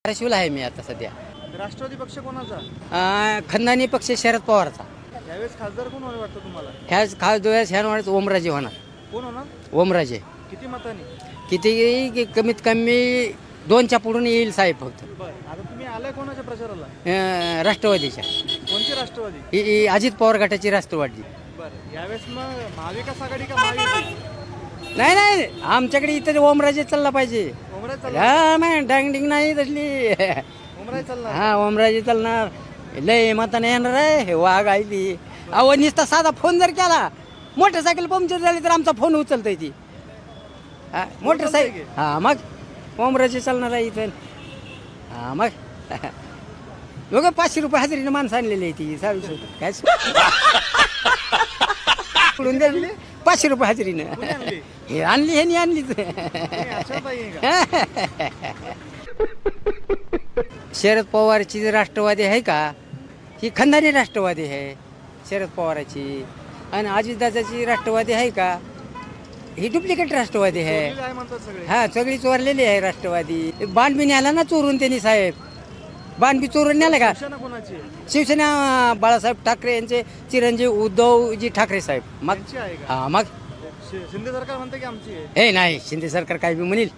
धाराशिवला आहे मी आता सध्या. राष्ट्रवादी पक्ष कोणाचा? खंदानी पक्ष शरद पवारचा. यावेळेस खासदार कोण होईल वाटतं तुम्हाला? ह्याच खासदार ह्या ओमराजे होणार. कोण होणार? ओमराजे. किती मतांनी? किती कमीत कमी 2च्या पुढून येईल साहेब फक्त. बरं, आता तुम्ही आलाय कोणाच्या प्रचाराला? राष्ट्रवादीच्या. कोणती राष्ट्रवादी? ही अजित पवार गटाची राष्ट्रवादी. बरं, यावेळेस मग महाविकास आघाडी का महायुती? नाही नाही, आमच्याकडे इथं ओमराजे चालला पाहिजे. ओमराजे चालणार? हा नाही, डांगडिंग नाही तसली. ओमराजे चालणार? हा, ओमराजे चालणार. लय मताने येणार आहे. हे वाघ आली. अहो नुसता साधा फोन जर केला, मोटरसायकल पंक्चर झाली तर आमचा फोन उचलतोय ती. हा, मोटरसायकल. हा मग ओमराजे चालणार आहे इथं. हा मग बघा 500 रुपये हजेरीने माणसं आणलेली आहे ती. काय पडून द्याली 500 रुपये हजेरीनं. हे आणली हे नाही आणलीच. शरद पवारची जी राष्ट्रवादी आहे का, ही खंदानी राष्ट्रवादी आहे शरद पवाराची. आणि अजितदादाची राष्ट्रवादी आहे का, ही डुप्लिकेट राष्ट्रवादी आहे. हा, सगळी चोरलेली आहे राष्ट्रवादी. बाणबी न्याला ना चोरून त्यांनी साहेब. बाणबी चोरून न्याला का? शिवसेना बाळासाहेब ठाकरे यांचे चिरंजीव उद्धवजी ठाकरे साहेब. मग हा मग शिंदे सरकार म्हणते की आमची आहे. हे नाही, शिंदे सरकार काय बी म्हणेल.